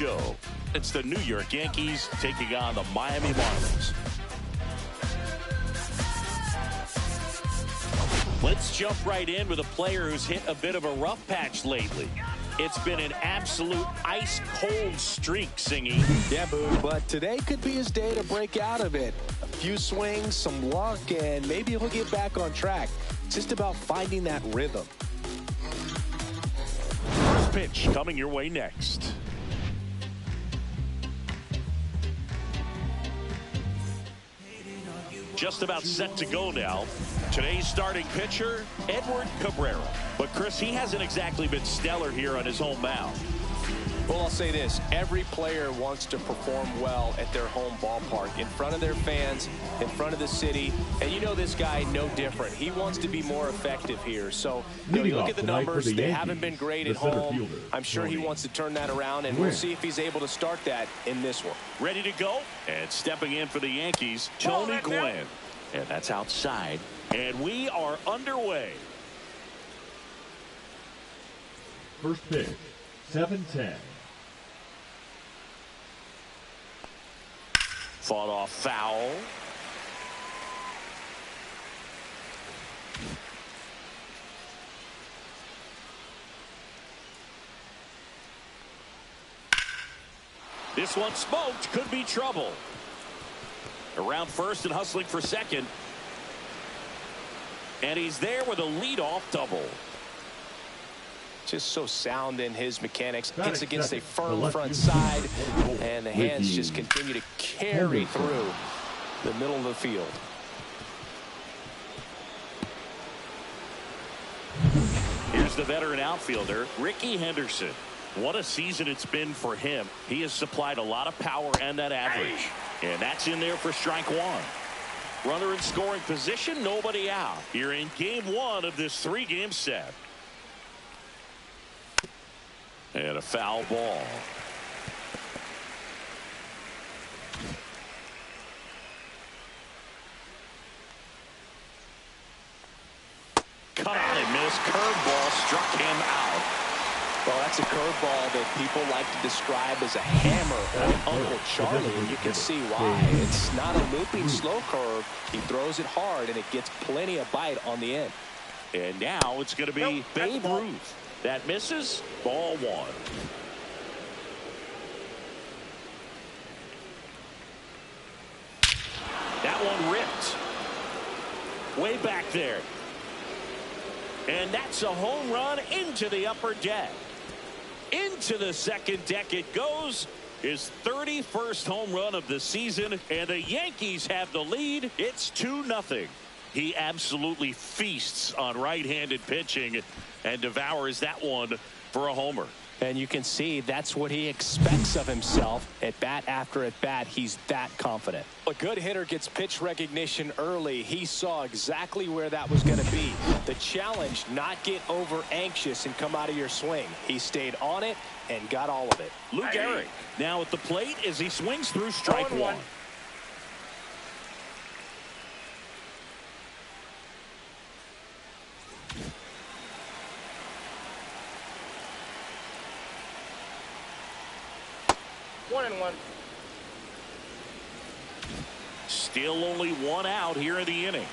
Show. It's the New York Yankees taking on the Miami Marlins. Let's jump right in with a player who's hit a bit of a rough patch lately. It's been an absolute ice-cold streak, Singy. Yeah, Boo, but today could be his day to break out of it. A few swings, some luck, and maybe he'll get back on track. It's just about finding that rhythm. First pitch coming your way next. Just about set to go now. Today's starting pitcher, Edward Cabrera. But, Chris, he hasn't exactly been stellar here on his home mound. Well, I'll say this. Every player wants to perform well at their home ballpark, in front of their fans, in front of the city. And you know this guy no different. He wants to be more effective here. So, you look at the numbers. They haven't been great at home. I'm sure he wants to turn that around, and we'll see if he's able to start that in this one. Ready to go? And stepping in for the Yankees, Tony Gwynn. And that's outside. And we are underway. First pitch, 7-10. Fought off foul. This one smoked. Could be trouble. Around first and hustling for second. And he's there with a leadoff double. Just so sound in his mechanics. Gets against a firm front side, and the hands just continue to carry through the middle of the field. Here's the veteran outfielder, Ricky Henderson. What a season it's been for him. He has supplied a lot of power and that average. And that's in there for strike one. Runner in scoring position, nobody out. Here in game one of this three-game set. And a foul ball. Cut out and missed. Curveball struck him out. Well, that's a curveball that people like to describe as a hammer on Uncle Charlie, and you can see why. It's not a looping slow curve. He throws it hard, and it gets plenty of bite on the end. And now it's going to be Babe Ruth. That misses. Ball one. That one ripped. Way back there. And that's a home run into the upper deck. Into the second deck it goes. His 31st home run of the season. And the Yankees have the lead. It's 2-0. He absolutely feasts on right-handed pitching and devours that one for a homer. And you can see that's what he expects of himself. At bat after at bat, he's that confident. A good hitter gets pitch recognition early. He saw exactly where that was going to be. The challenge, not get over anxious and come out of your swing. He stayed on it and got all of it. Lou Gehrig now at the plate as he swings through strike one. One and one. Still only one out here in the inning.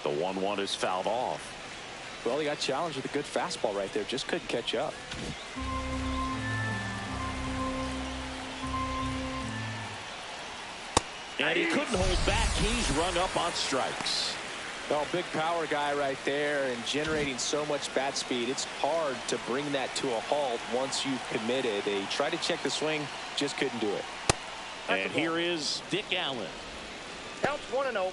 The 1-1 is fouled off. Well, he got challenged with a good fastball right there. Just couldn't catch up. And he couldn't hold back. He's rung up on strikes. Well, big power guy right there and generating so much bat speed. It's hard to bring that to a halt once you've committed. He tried to check the swing, just couldn't do it. And here is Dick Allen. Counts 1-0.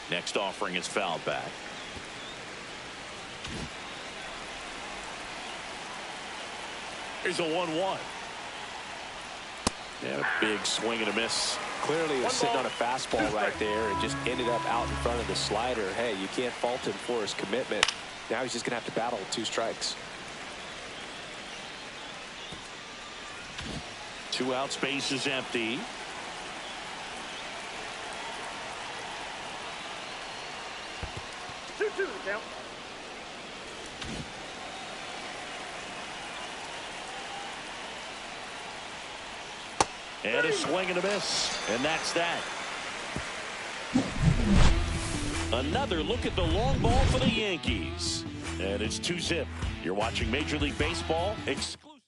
Next offering is fouled back. Here's a 1-1. And a big swing and a miss. Clearly he was sitting on a fastball right there and just ended up out in front of the slider. Hey, you can't fault him for his commitment. Now he's just going to have to battle with 2 strikes. 2 out, space is empty. 2 the count. And a swing and a miss. And that's that. Another look at the long ball for the Yankees. And it's 2-zip. You're watching Major League Baseball exclusive.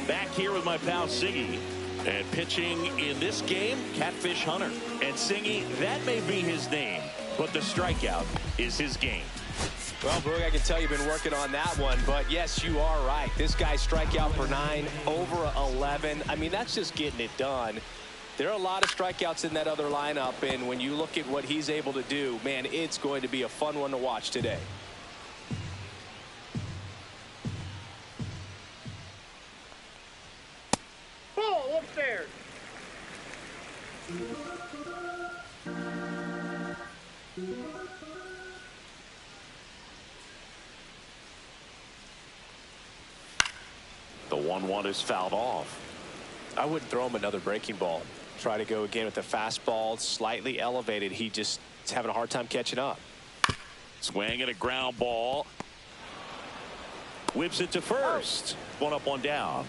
Back here with my pal Siggy. And pitching in this game, Catfish Hunter. And Siggy, that may be his name, but the strikeout is his game. Well, Boog, I can tell you've been working on that one, but yes, you are right. This guy strikeout per 9, over 11. I mean, that's just getting it done. There are a lot of strikeouts in that other lineup, and when you look at what he's able to do, man, it's going to be a fun one to watch today. Ball upstairs. The 1-1 is fouled off. I wouldn't throw him another breaking ball. Try to go again with the fastball, slightly elevated. He just is having a hard time catching up. Swing and a ground ball. Whips it to first. 1 up, 1 down.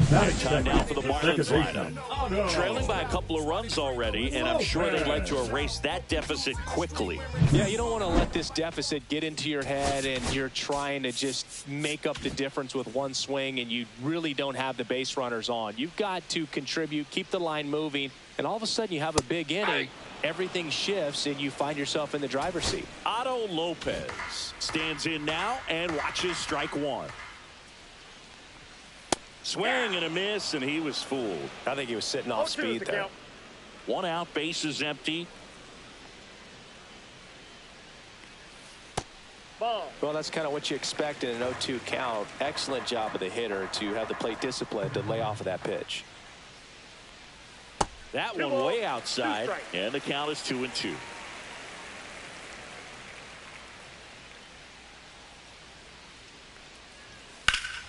Time now for the Marlins lineup. Trailing by a couple of runs already, and I'm sure they'd like to erase that deficit quickly. Yeah, you don't want to let this deficit get into your head and you're trying to just make up the difference with one swing and you really don't have the base runners on. You've got to contribute, keep the line moving, and all of a sudden you have a big inning. Everything shifts and you find yourself in the driver's seat. Otto Lopez stands in now and watches strike 1. Swing and a miss, and he was fooled. I think he was sitting off speed there. Count. 1 out, base is empty. Ball. Well, that's kind of what you expect in an 0-2 count. Excellent job of the hitter to have the plate discipline to lay off of that pitch. That one way outside, and the count is 2-2.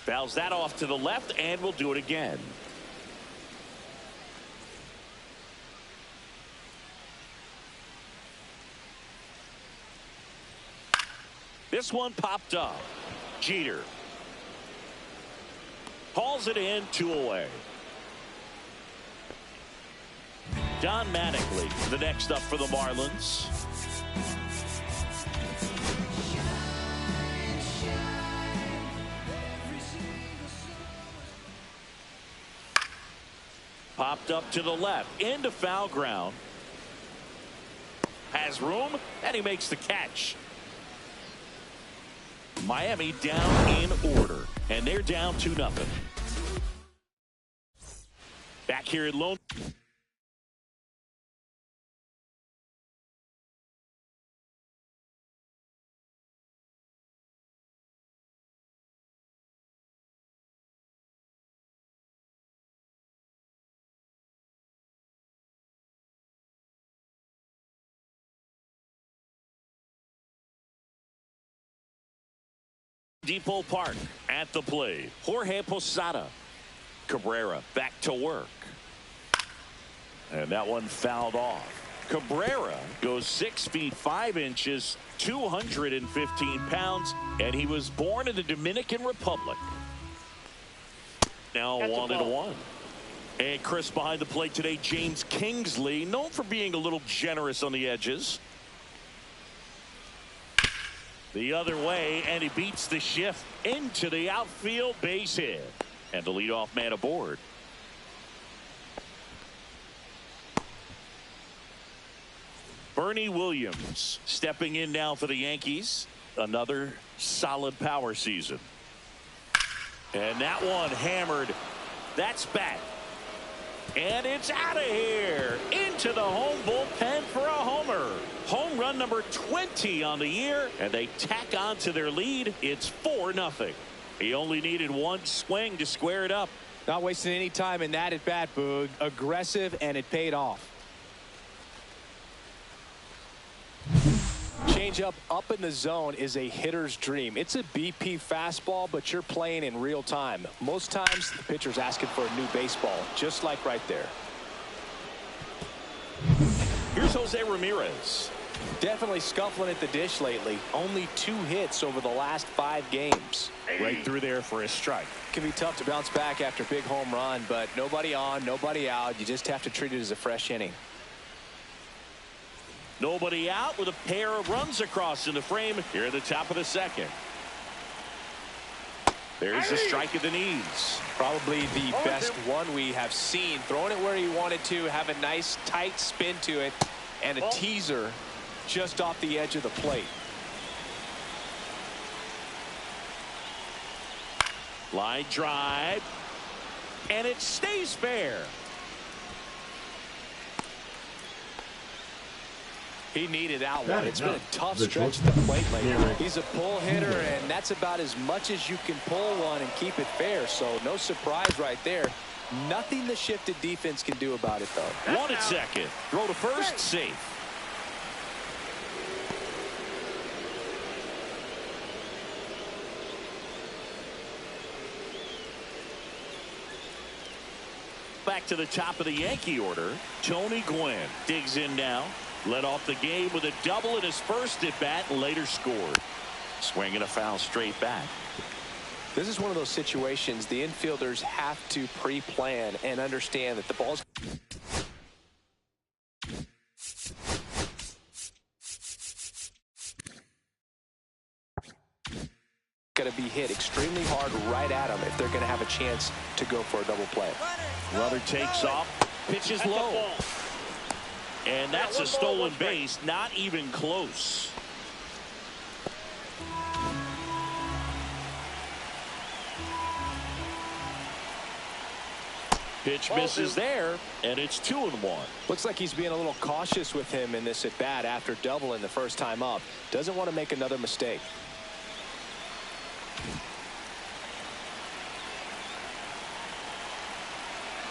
Fouls that off to the left, and we'll do it again. This one popped up. Jeter hauls it in, 2 away. Don Mattingly, the next up for the Marlins. Popped up to the left, into foul ground. Has room, and he makes the catch. Miami down in order, and they're down 2-0. Back here at Lone. Depot Park at the plate. Jorge Posada. Cabrera back to work. And that one fouled off. Cabrera goes 6 feet 5 inches, 215 pounds, and he was born in the Dominican Republic. Now 1-1. And Chris behind the plate today, James Kingsley, known for being a little generous on the edges. The other way, and he beats the shift into the outfield, base hit. And the leadoff man aboard. Bernie Williams stepping in now for the Yankees. Another solid power season. And that one hammered. That's back. And it's out of here. Into the home bullpen for a homer. Home run number 20 on the year, and they tack on to their lead. It's 4-0. He only needed one swing to square it up. Not wasting any time in that at bat, Boog. Aggressive, and it paid off. Changeup up in the zone is a hitter's dream. It's a BP fastball, but you're playing in real time. Most times, the pitcher's asking for a new baseball, just like right there. Here's Here's Jose Ramirez. Definitely scuffling at the dish lately. Only 2 hits over the last 5 games. Right through there for a strike. Can be tough to bounce back after a big home run, but nobody on, nobody out. You just have to treat it as a fresh inning. Nobody out with a pair of runs across in the frame here at the top of the second. There's the strike at the knees. Probably the best one we have seen. Throwing it where he wanted to, have a nice tight spin to it, and a teaser just off the edge of the plate. Line drive, and it stays fair. He needed that one. It's been a tough The stretch at the plate lately. York. He's a pull hitter, and that's about as much as you can pull one and keep it fair. So no surprise right there. Nothing the shifted defense can do about it, though. 1 at second. Throw to first, safe. Back to the top of the Yankee order. Tony Gwynn digs in now. Led off the game with a double in his first at bat and later scored. Swing and a foul straight back. This is one of those situations the infielders have to pre-plan and understand that the ball's going to be hit extremely hard right at them if they're going to have a chance to go for a double play. Runner takes off, pitches low. And that's a stolen base, not even close. Pitch misses there, and it's 2-1. Looks like he's being a little cautious with him in this at bat after doubling the first time up. Doesn't want to make another mistake.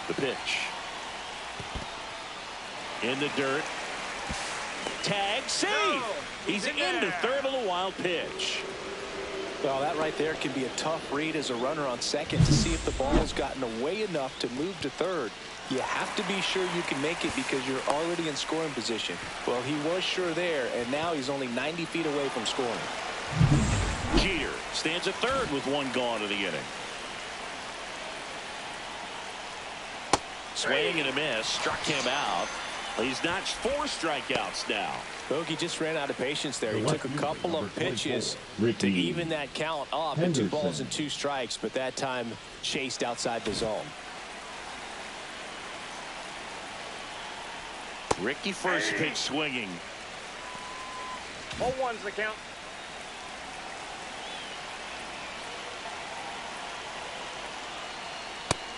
The pitch. In the dirt. Tag, save. He's into third on the wild pitch. Well, that right there can be a tough read as a runner on second to see if the ball has gotten away enough to move to third. You have to be sure you can make it because you're already in scoring position. Well, he was sure there, and now he's only 90 feet away from scoring. Jeter stands at third with 1 gone in the inning. Swing and a miss. Struck him out. He's notched 4 strikeouts now. Bogey just ran out of patience there. He took a couple of pitches to even that count up at 2 balls and 2 strikes, but that time chased outside the zone. Ricky first pitch swinging. 0-1's the count.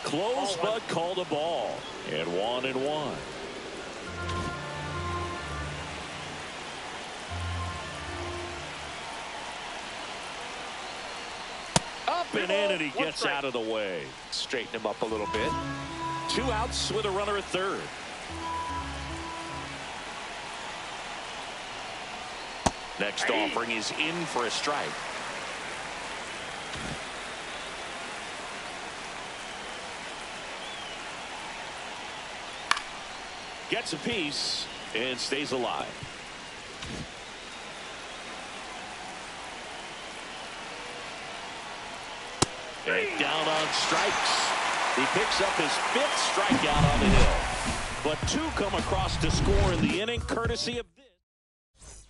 Close, but called a ball. And 1-1. Up and in, and he gets out of the way. Straighten him up a little bit. 2 outs with a runner at third. Next offering is in for a strike. Gets a piece and stays alive. And down on strikes. He picks up his 5th strikeout on the hill. But 2 come across to score in the inning, courtesy of this.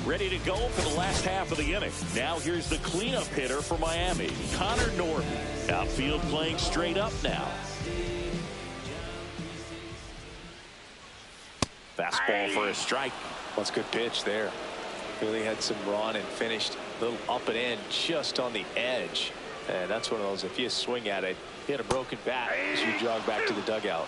Ready to go for the last half of the inning. Now here's the cleanup hitter for Miami, Connor Norton. Outfield playing straight up now. Fastball for a strike. That's a good pitch there. Really had some run and finished a little up and in just on the edge. And that's one of those, if you swing at it, hit a broken bat as you jog back to the dugout.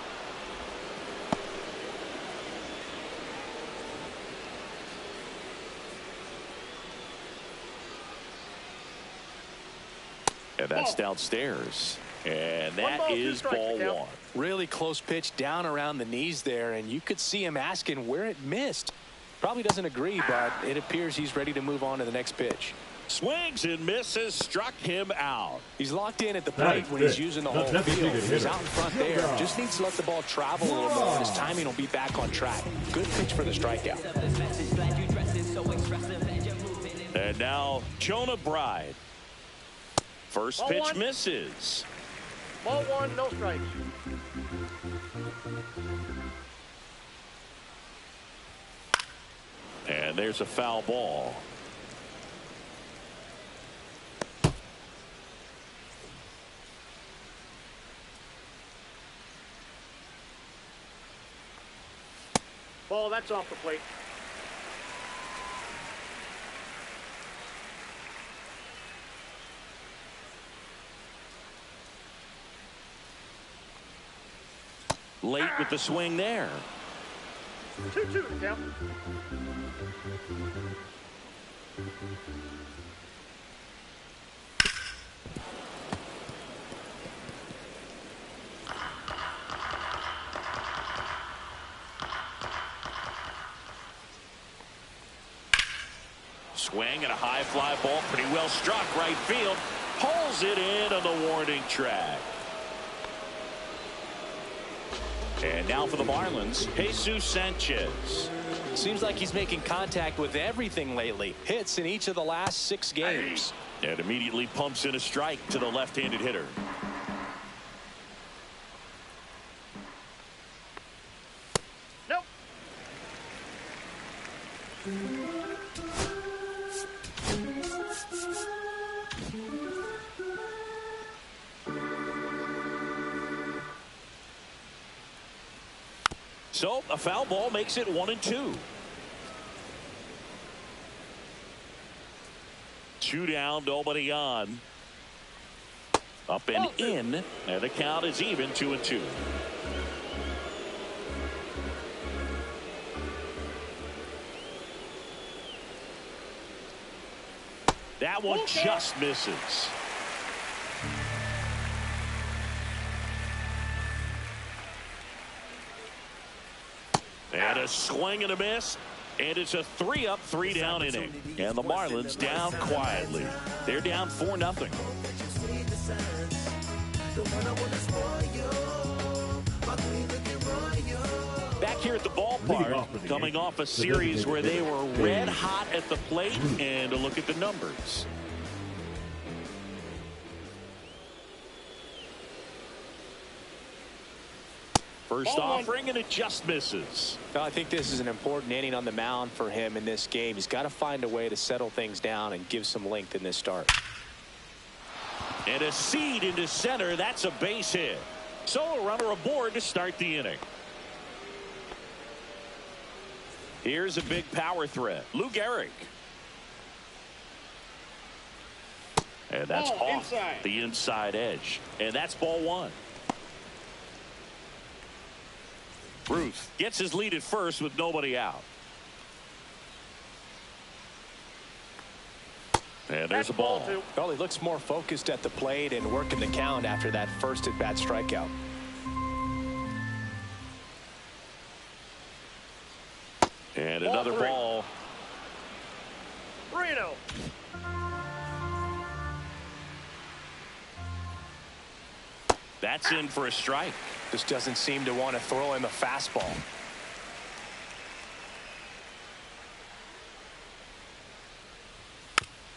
And that's downstairs. And that is ball 1. Really close pitch down around the knees there, and you could see him asking where it missed. Probably doesn't agree, but it appears he's ready to move on to the next pitch. Swings and misses, struck him out. He's locked in at the plate when he's using the whole field. He's out in front there. Just needs to let the ball travel a little more, and his timing will be back on track. Good pitch for the strikeout. And now Jonah Bride. First Ball pitch one. misses. Ball one, no strikes. And there's a foul ball. Ball, that's off the plate. Late with the swing there. 2-2 count. Swing and a high fly ball, pretty well struck right field. Pulls it in on the warning track. And now for the Marlins, Jesus Sanchez. Seems like he's making contact with everything lately. Hits in each of the last 6 games. And immediately pumps in a strike to the left-handed hitter. Nope. So a foul ball makes it 1-2. 2 down, nobody on. Up and in, and the count is even 2-2. That one just misses. And a swing and a miss. And it's a 3-up, 3-down inning. And the Marlins down quietly. They're down 4-0. Back here at the ballpark, coming off a series where they were red hot at the plate. And a look at the numbers. First offering, and it just misses. I think this is an important inning on the mound for him in this game. He's got to find a way to settle things down and give some length in this start. And a seed into center. That's a base hit. So a runner aboard to start the inning. Here's a big power threat. Lou Gehrig. And that's off the inside edge. And that's ball 1. Ruth gets his lead at first with nobody out. And there's a ball. Well, he looks more focused at the plate and working the count after that first at-bat strikeout. And another ball. 3-0. That's in for a strike. Just doesn't seem to want to throw him a fastball.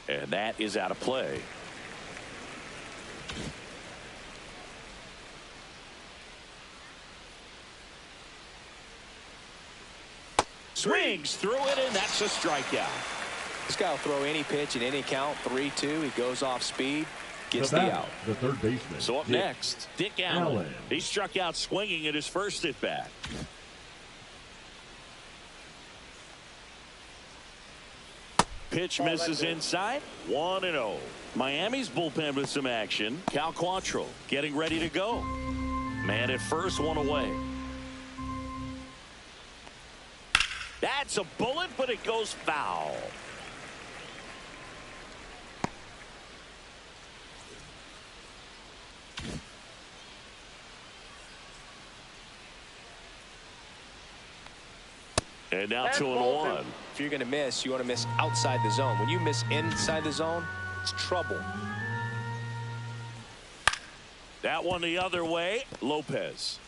And that is out of play. Swings through it, and that's a strikeout. This guy will throw any pitch in any count. 3-2. He goes off speed. Gets the out. The third baseman. So up next, Dick Allen. He struck out swinging at his first at bat. Pitch misses inside. 1-0. Miami's bullpen with some action. Cal Quantrill getting ready to go. Man at first, one away. That's a bullet, but it goes foul. And now That's 2-1. If you're going to miss, you want to miss outside the zone. When you miss inside the zone, it's trouble. That one the other way. Lopez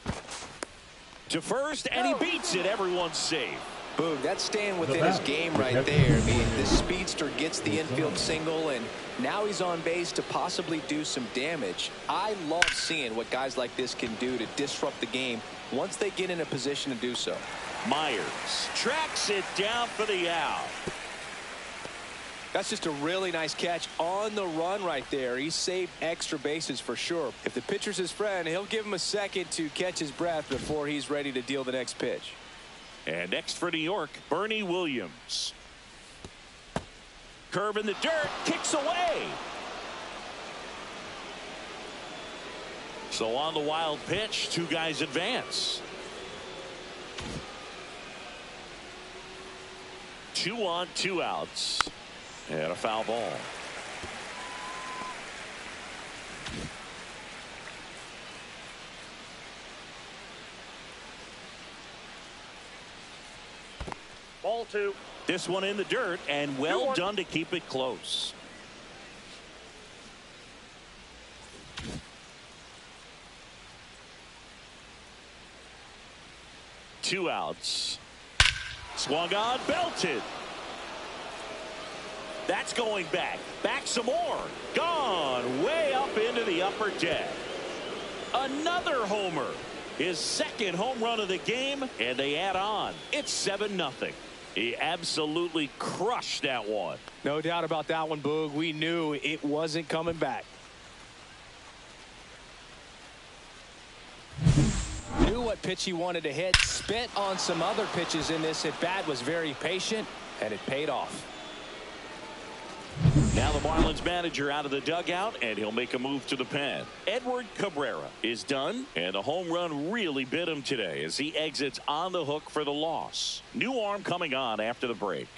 to first, and he beats it. Everyone's safe. Boog, that's staying within his game right there. I mean, this speedster gets the infield single, and now he's on base to possibly do some damage. I love seeing what guys like this can do to disrupt the game once they get in a position to do so. Myers tracks it down for the out. That's just a really nice catch on the run right there. He saved extra bases for sure. If the pitcher's his friend, he'll give him a second to catch his breath before he's ready to deal the next pitch. And next for New York, Bernie Williams. Curve in the dirt, kicks away. So on the wild pitch, two guys advance. 2 on, 2 outs. And a foul ball. Ball 2. This one in the dirt, and well done to keep it close. Two outs. Swung on, belted. That's going back. Back some more. Gone way up into the upper deck. Another homer. His second home run of the game, and they add on. It's 7-0. He absolutely crushed that one. No doubt about that one, Boog. We knew it wasn't coming back. Knew what pitch he wanted to hit. Spent on some other pitches in this at bat. Was very patient, and it paid off. Now the Marlins manager out of the dugout, and he'll make a move to the pen. Edward Cabrera is done, and the home run really bit him today as he exits on the hook for the loss. New arm coming on after the break.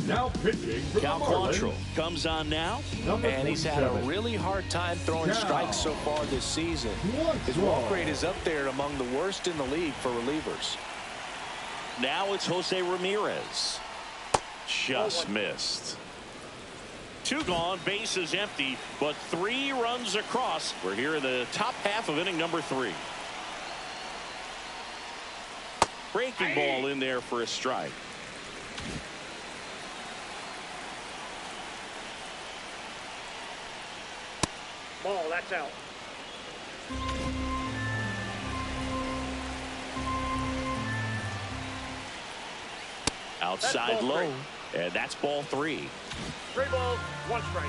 Now pitching for Cal the Marlins, Quantrill comes on now. And he's had a 47. really hard time throwing Cal. strikes so far this season. His walk rate is up there among the worst in the league for relievers. Now it's Jose Ramirez. Just missed. 2 gone, bases empty, but 3 runs across. We're here in the top half of inning number 3. Breaking ball in there for a strike. Ball, that's out. Outside That's ball low, and that's ball 3. 3 balls, 1 strike.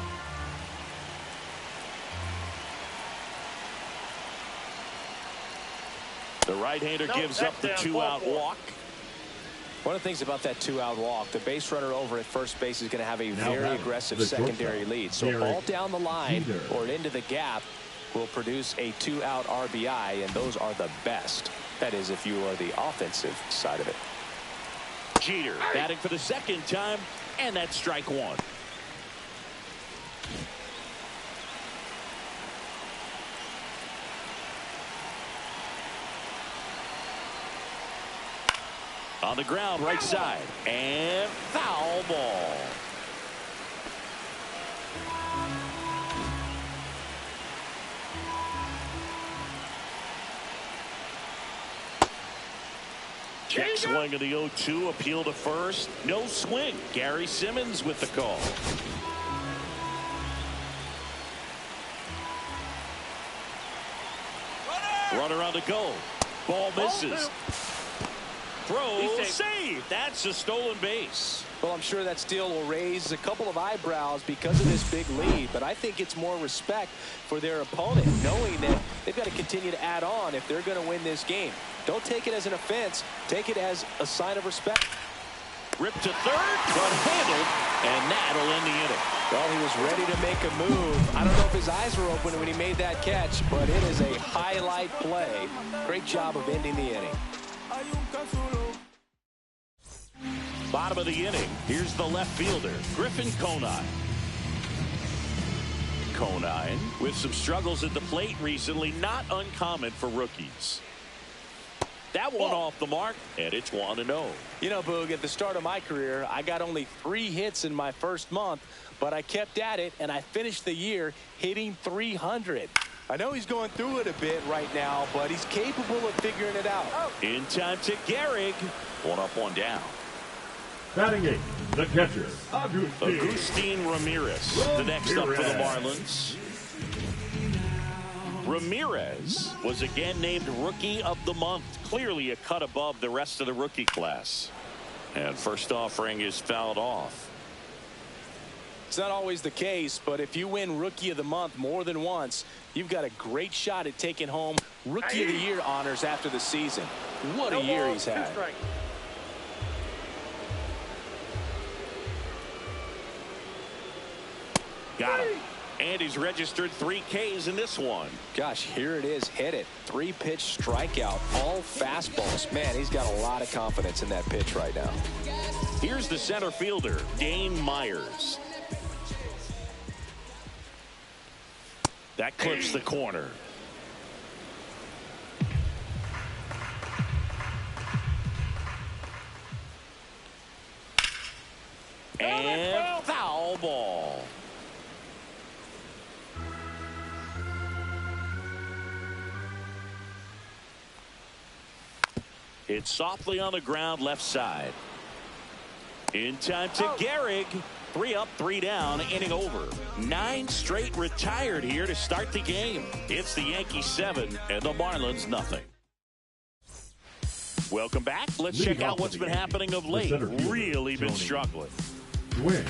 The right-hander gives up the 2-out walk. One of the things about that 2-out walk, the base runner over at first base is going to have a Now very batting, aggressive the secondary shortstop, lead. So a Derek ball down the line Jeter. or into the gap will produce a 2-out RBI, and those are the best. That is, if you are the offensive side of it. Jeter batting for the second time, and that's strike 1. On the ground, right side, and foul ball. Check swing of the 0-2, appeal to first. No swing. Gary Simmons with the call. Runner on the go. Ball misses. Throw, save. That's a stolen base. Well, I'm sure that steal will raise a couple of eyebrows because of this big lead, but I think it's more respect for their opponent, knowing that they've got to continue to add on if they're going to win this game. Don't take it as an offense. Take it as a sign of respect. Ripped to third, but handled, and that'll end the inning. Well, he was ready to make a move. I don't know if his eyes were open when he made that catch, but it is a highlight play. Great job of ending the inning. Bottom of the inning, here's the left fielder, Griffin Conine. Conine with some struggles at the plate recently, not uncommon for rookies. That one off the mark, and it's 1-0. You know, Boog, at the start of my career, I got only 3 hits in my first month, but I kept at it, and I finished the year hitting 300. I know he's going through it a bit right now, but he's capable of figuring it out. In time to Gehrig. 1 up, 1 down. Batting 8, the catcher, Agustin Ramirez, the next up for the Marlins. Ramirez was again named Rookie of the Month, clearly a cut above the rest of the rookie class. And first offering is fouled off. It's not always the case, but if you win Rookie of the Month more than once, you've got a great shot at taking home Rookie of the Year honors after the season. What a year he's had. Got him. And he's registered 3 Ks in this one. Gosh, here it is. Hit it. 3-pitch strikeout. All fastballs. Man, he's got a lot of confidence in that pitch right now. Here's the center fielder, Dane Myers. That clips the corner. And foul ball. It's softly on the ground, left side. In time to Gehrig. 3 up, 3 down, inning over. 9 straight retired here to start the game. It's the Yankees 7 and the Marlins nothing. Welcome back. Let's check out what's been happening of late. Really been struggling. Win.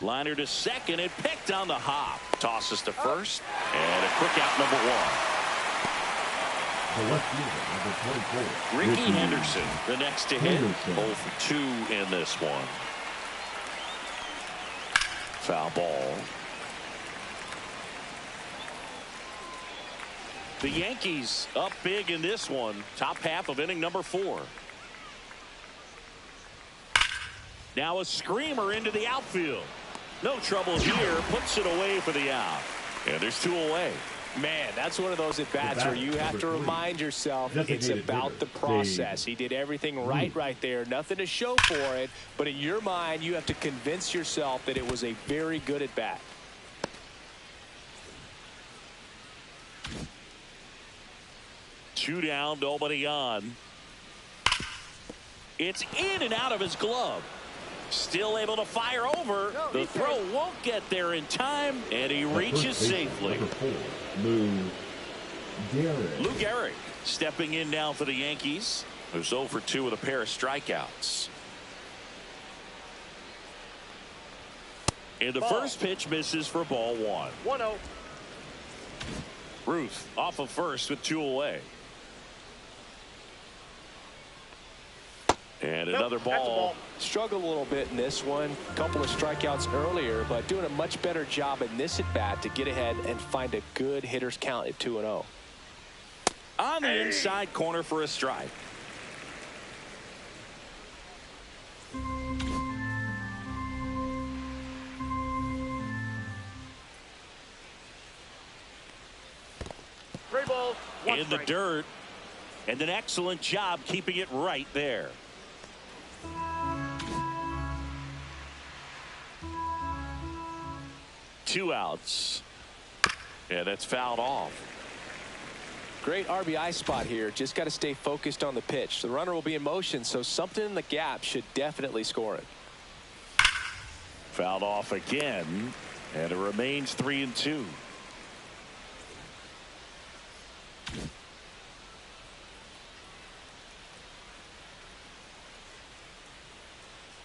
Liner to second and picked on the hop. Tosses to first and a quick out, number one. The left fielder, number 24. Ricky Henderson, the next to hit. 0 for 2 in this one. Foul ball. The Yankees up big in this one. Top half of inning number 4. Now a screamer into the outfield. No trouble here. Puts it away for the out. And there's 2 away. Man, that's one of those at-bats where you have to remind yourself it's about the process. He did everything right there. Nothing to show for it. But in your mind, you have to convince yourself that it was a very good at-bat. Two down, nobody on. It's in and out of his glove. Still able to fire over. The throw won't get there in time, and he reaches safely. Lou Gehrig stepping in now for the Yankees. Who's 0 for 2 with a pair of strikeouts. And the first pitch misses for ball 1. 1-0. Ruth off of first with 2 away. And another ball. Struggled a little bit in this one. A couple of strikeouts earlier, but doing a much better job in this at-bat to get ahead and find a good hitter's count at 2-0. On the inside corner for a strike. Three balls, one in strike. The dirt, and an excellent job keeping it right there. Two outs, and that's fouled off. Great RBI spot here. Just got to stay focused on the pitch. The runner will be in motion, so something in the gap should definitely score it. Fouled off again, and it remains 3-2.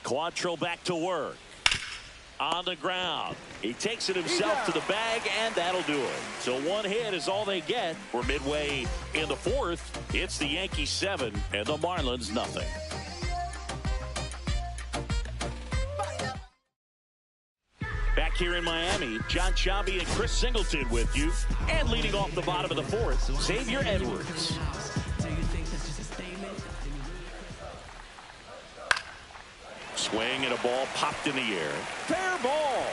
Quantrill back to work. On the ground. He takes it himself to the bag, and that'll do it. So one hit is all they get. We're midway in the 4th. It's the Yankees 7 and the Marlins nothing. Back here in Miami, John Sciambi and Chris Singleton with you. And leading off the bottom of the 4th, Xavier Edwards. Swing and a ball popped in the air. Fair ball.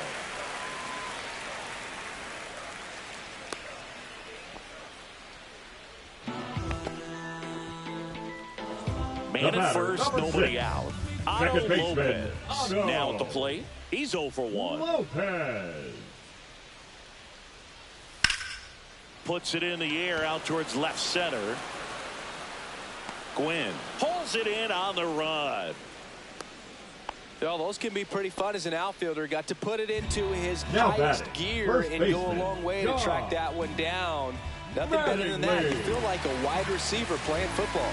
Man at first, nobody out. Otto Lopez now at the plate. He's 0 for 1. Lopez puts it in the air out towards left center. Gwynn pulls it in on the run. Well, those can be pretty fun as an outfielder. Got to put it into his Now highest batting, gear first and baseman, go a long way to track that one down. Nothing better than Batting that. You lead. feel like a wide receiver playing football.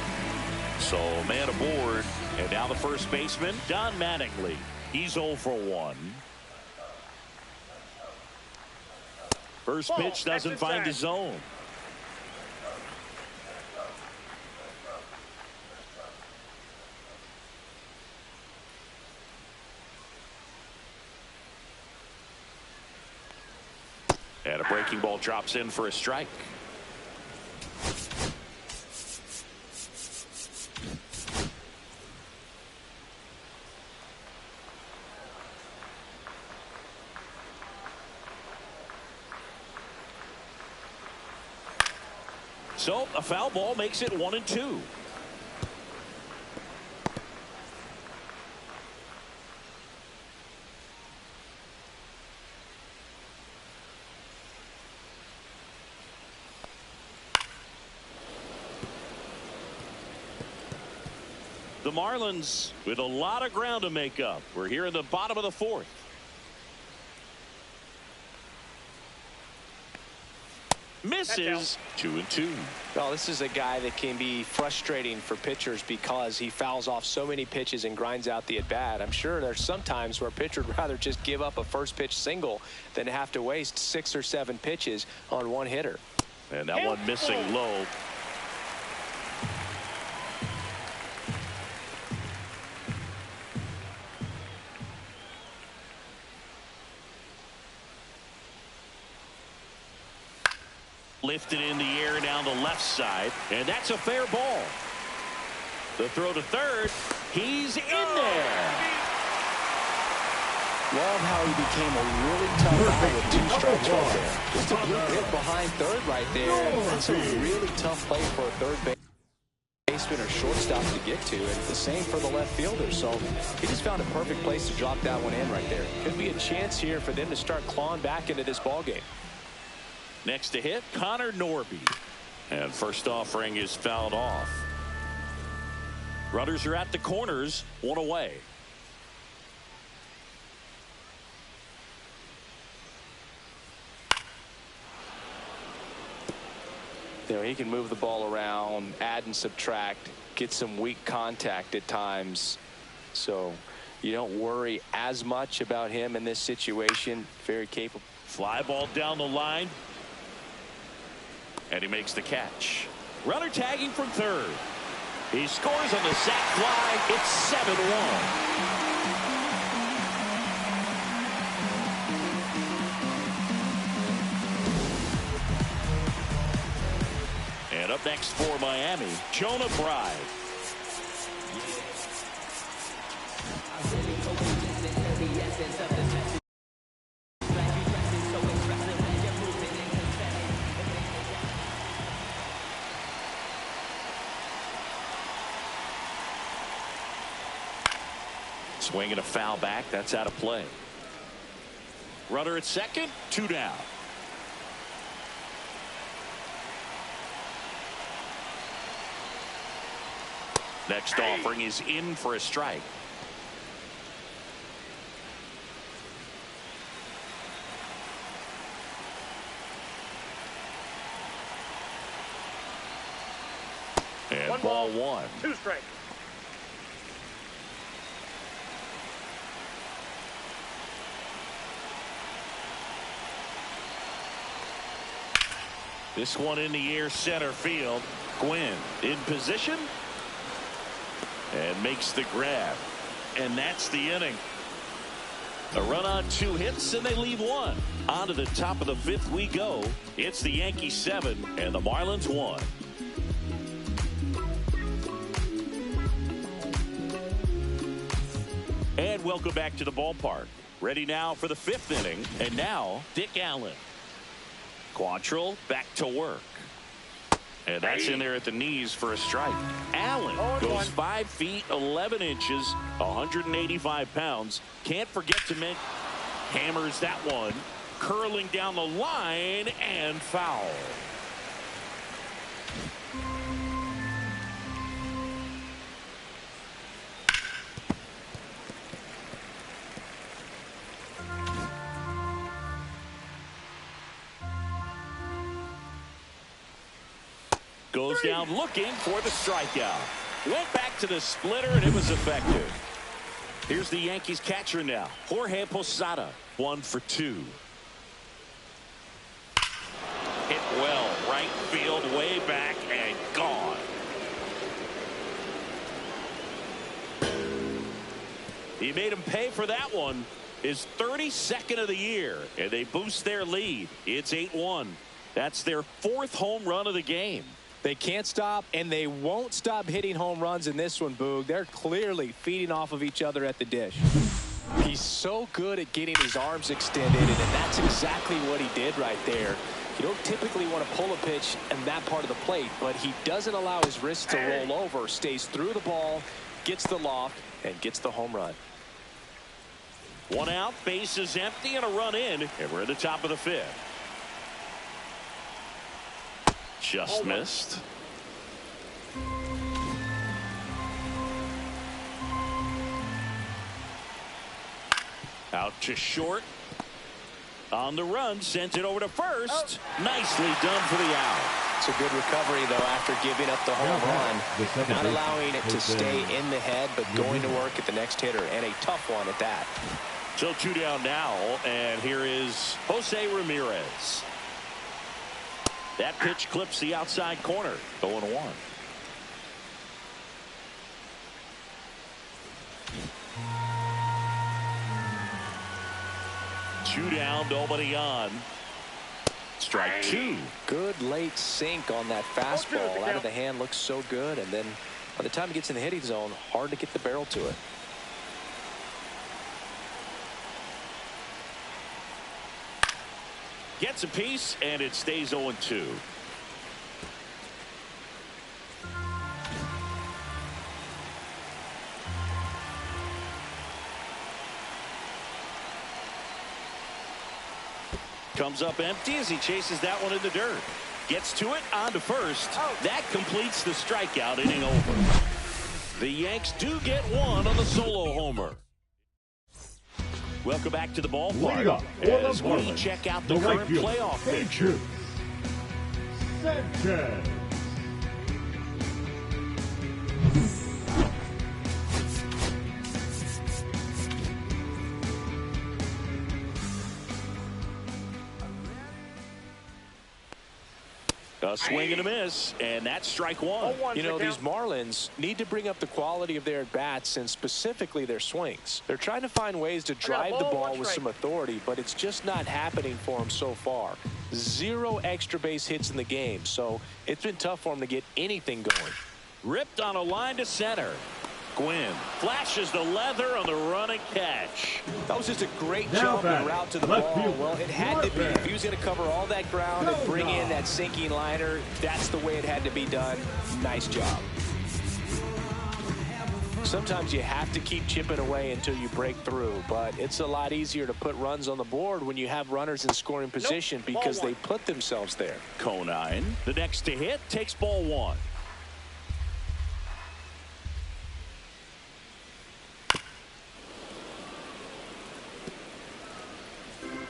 So man aboard, and now the first baseman, Don Mattingly. He's 0 for 1. First pitch doesn't find his zone. And a breaking ball drops in for a strike. So a foul ball makes it 1-2. The Marlins with a lot of ground to make up. We're here in the bottom of the 4th. Misses. 2-2. Well, this is a guy that can be frustrating for pitchers because he fouls off so many pitches and grinds out the at-bat. I'm sure there's some times where a pitcher would rather just give up a first pitch single than have to waste 6 or 7 pitches on one hitter. And that one missing low. Lifted in the air down the left side, and that's a fair ball. The throw to third. He's in there. Love how he became a really tough guy with 2 strikes right there. Just a blue hit behind third right there. And that's a really tough play for a third baseman or shortstop to get to, and the same for the left fielder. So he just found a perfect place to drop that one in right there. Could be a chance here for them to start clawing back into this ball game. Next to hit, Connor Norby. And first offering is fouled off. Runners are at the corners, 1 away. You know, he can move the ball around, add and subtract, get some weak contact at times. So you don't worry as much about him in this situation. Very capable. Fly ball down the line. And he makes the catch. Runner tagging from third. He scores on the sac fly. It's 7-1. And up next for Miami, Jonah Bride. Swinging a foul back. That's out of play. Runner at second. 2 down. Next offering is in for a strike. And ball 1. 2 strikes. This one in the air, center field. Gwynn in position and makes the grab, and that's the inning. A run on 2 hits, and they leave 1. On to the top of the 5th we go. It's the Yankees 7 and the Marlins 1. And welcome back to the ballpark. Ready now for the 5th inning, and now Dick Allen. Quantrill back to work. And that's in there at the knees for a strike. Allen goes 5 feet 11 inches, 185 pounds. Can't forget to mention, hammers that one, curling down the line and foul. Goes down looking for the strikeout. Went back to the splitter, and it was effective. Here's the Yankees catcher now, Jorge Posada, 1 for 2. Hit well, right field, way back, and gone. He made him pay for that one. His 32nd of the year, and they boost their lead. It's 8-1. That's their 4th home run of the game. They can't stop, and they won't stop hitting home runs in this one, Boog. They're clearly feeding off of each other at the dish. He's so good at getting his arms extended, and that's exactly what he did right there. You don't typically want to pull a pitch in that part of the plate, but he doesn't allow his wrist to roll over, stays through the ball, gets the loft, and gets the home run. 1 out, bases empty, and a run in, and we're at the top of the 5th. Just missed. Out to short. On the run, sends it over to first. Nicely done for the out. It's a good recovery, though, after giving up the home run. Not allowing it to stay in the head, but going to work at the next hitter, and a tough one at that. So 2 down now, and here is Jose Ramirez. That pitch clips the outside corner. 0-1. Two down, nobody on. Strike 2. Good late sink on that fastball. Out of the hand, looks so good, and then by the time it gets in the hitting zone, hard to get the barrel to it. Gets a piece, and it stays 0-2. Comes up empty as he chases that one in the dirt. Gets to it, on to first. That completes the strikeout, inning over. The Yanks do get one on the solo homer. Welcome back to the ballpark as we check out the current playoff picture. Sanchez. A swing and a miss, and that's strike 1. You know, these Marlins need to bring up the quality of their at-bats and specifically their swings. They're trying to find ways to drive the ball with some authority, but it's just not happening for them so far. 0 extra base hits in the game, so it's been tough for them to get anything going. Ripped on a line to center. Gwynn flashes the leather on the running catch. That was just a great jump and route to the ball. Well, it had to be. If he was going to cover all that ground and bring in that sinking liner, that's the way it had to be done. Nice job. Sometimes you have to keep chipping away until you break through, but it's a lot easier to put runs on the board when you have runners in scoring position because they put themselves there. Conine, the next to hit, takes ball 1.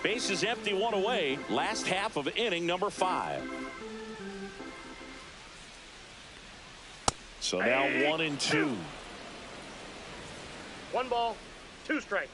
Base is empty, 1 away. Last half of inning number 5. So now 1-2. 1 ball, 2 strikes.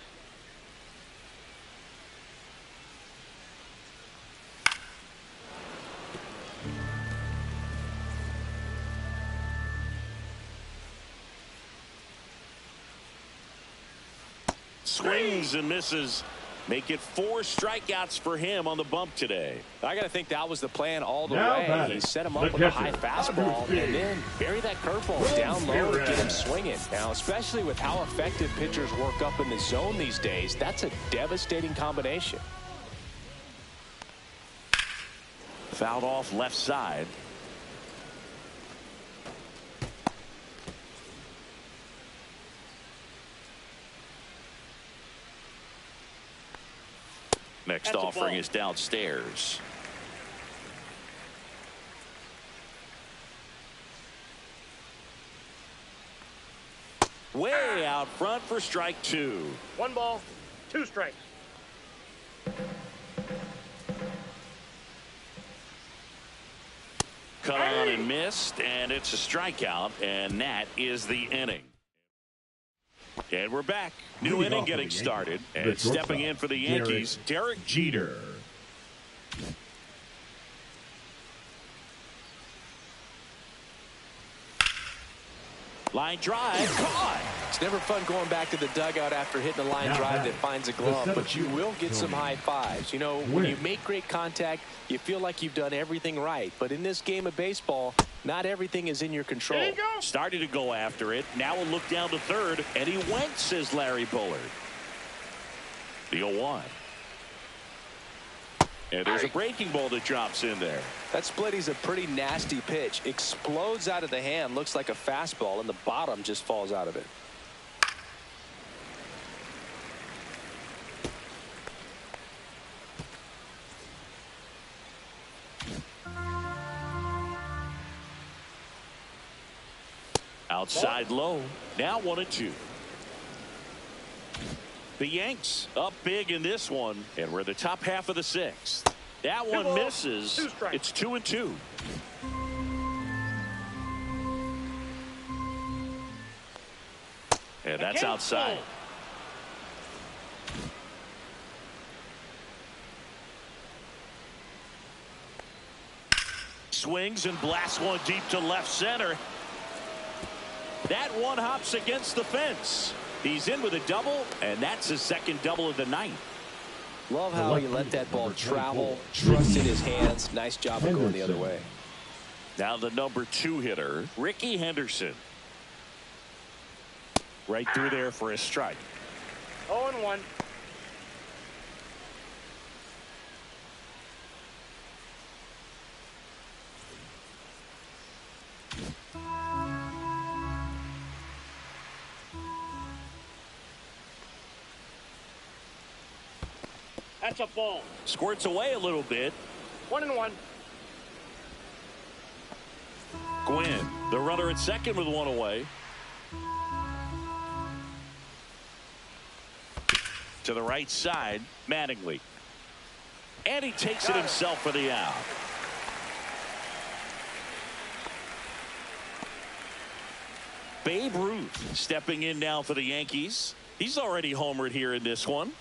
Swings and misses. Make it 4 strikeouts for him on the bump today. I got to think that was the plan all the way. He set him up with a high fastball and then bury that curveball down low to get him swinging. Now, especially with how effective pitchers work up in the zone these days, that's a devastating combination. Fouled off left side. Next offering is downstairs. Way out front for strike 2. 1 ball, 2 strikes. Cut on and missed, and it's a strikeout, and that is the inning. And we're back. New inning getting started. And stepping in for the Yankees, Derek Jeter. Line drive, caught. It's never fun going back to the dugout after hitting a line drive that finds a glove, but you will get some high fives. You know, when you make great contact, you feel like you've done everything right. But in this game of baseball, not everything is in your control. There you go. Started to go after it. Now a look down to third, and he went, says Larry Bullard. The 0-1. And there's a breaking ball that drops in there. That splitty's a pretty nasty pitch. Explodes out of the hand, looks like a fastball, and the bottom just falls out of it. Outside low. Now 1-2. The Yanks up big in this one, and we're the top half of the sixth. That one misses. It's 2-2. And that's outside. Swings and blasts one deep to left center. That one hops against the fence. He's in with a double, and that's his second double of the night. Love how he let that ball travel, trusted his hands. Nice job of going the other way. Now the number 2 hitter, Ricky Henderson. Right through there for a strike. 0-1. That's a ball. Squirts away a little bit. 1-1. Gwynn, the runner at second with one away. To the right side, Mattingly. And he takes it himself for the out. Babe Ruth stepping in now for the Yankees. He's already homered here in this one.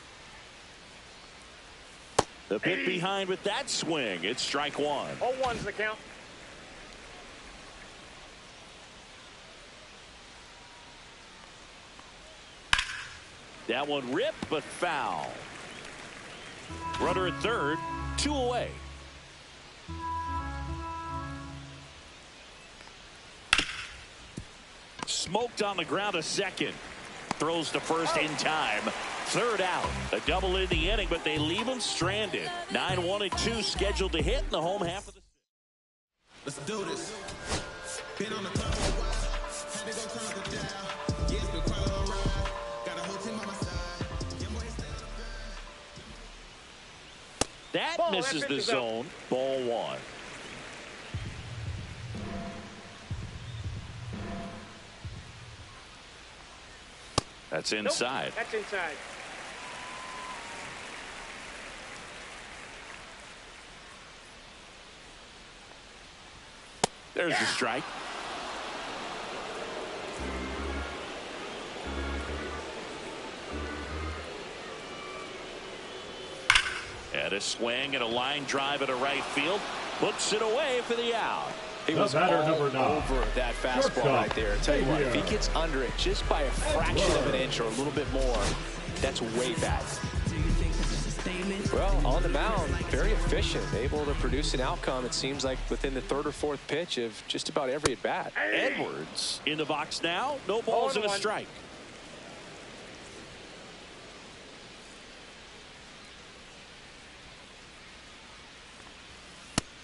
The bit behind with that swing. It's strike one. 0-1's the count. That one ripped but foul. Runner at third, 2 away. Smoked on the ground a second. Throws to first in time. Third out. A double in the inning, but they leave him stranded. 9-1-2 scheduled to hit in the home half of the. Let's do this. Been on the clock for a while. Had to go turn up the dial. Yeah, it's been quite a long ride. Got a whole team on my side. Young boy, stand up. That Ball, misses that the pitch is zone. Ball one. That's inside. Nope, that's inside. There's the strike. And a swing and a line drive at a right field. Puts it away for the out. He was all over that fastball right there. I tell you what, if he gets under it just by a fraction of an inch or a little bit more, that's way bad. Well, on the mound, very efficient, able to produce an outcome, it seems like, within the third or fourth pitch of just about every at-bat. Edwards in the box now. No balls and a strike.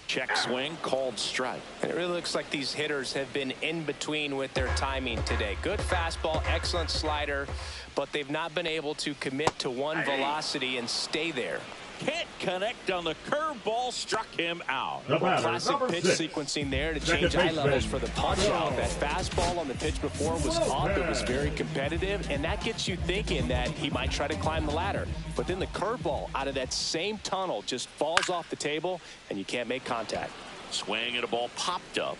Check swing, called strike. And it really looks like these hitters have been in between with their timing today. Good fastball, excellent slider, but they've not been able to commit to one velocity and stay there. Can't connect on the curveball, struck him out. Classic pitch sequencing there to change eye levels for the punch out. That fastball on the pitch before was off. It was very competitive, and that gets you thinking that he might try to climb the ladder. But then the curveball out of that same tunnel just falls off the table, and you can't make contact. Swing and a ball popped up.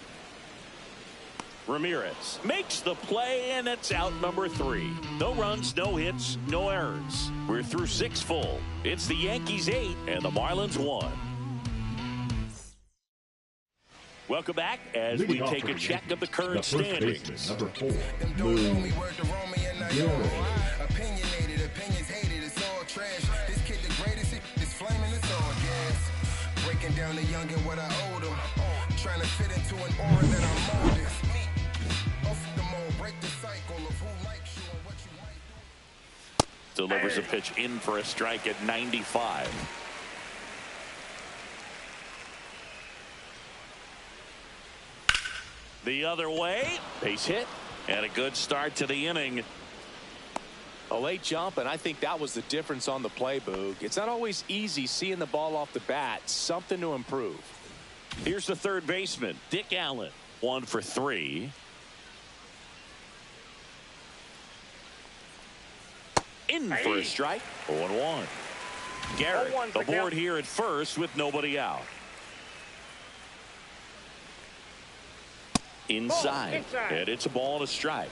Ramirez makes the play, and it's out number 3. No runs, no hits, no errors. We're through 6 full. It's the Yankees 8 and the Marlins 1. Welcome back as we take a check of the current standings. Number 4, Opinionated, opinions hated, it's all trash. This kid the greatest, this flaming, it's all gas. Breaking down the young and what I owed him. Trying to fit into an aura that I'm molded. Break the cycle of who likes you and what you might do. Delivers a pitch in for a strike at 95. The other way, base hit, and a good start to the inning. A late jump, and I think that was the difference on the play, Boog. It's not always easy seeing the ball off the bat. Something to improve. Here's the third baseman, Dick Allen, 1 for 3. in for a strike. 0-1. Garrett, 0-1's the the board count. here at first with nobody out. Inside. Inside. And it's a ball and a strike.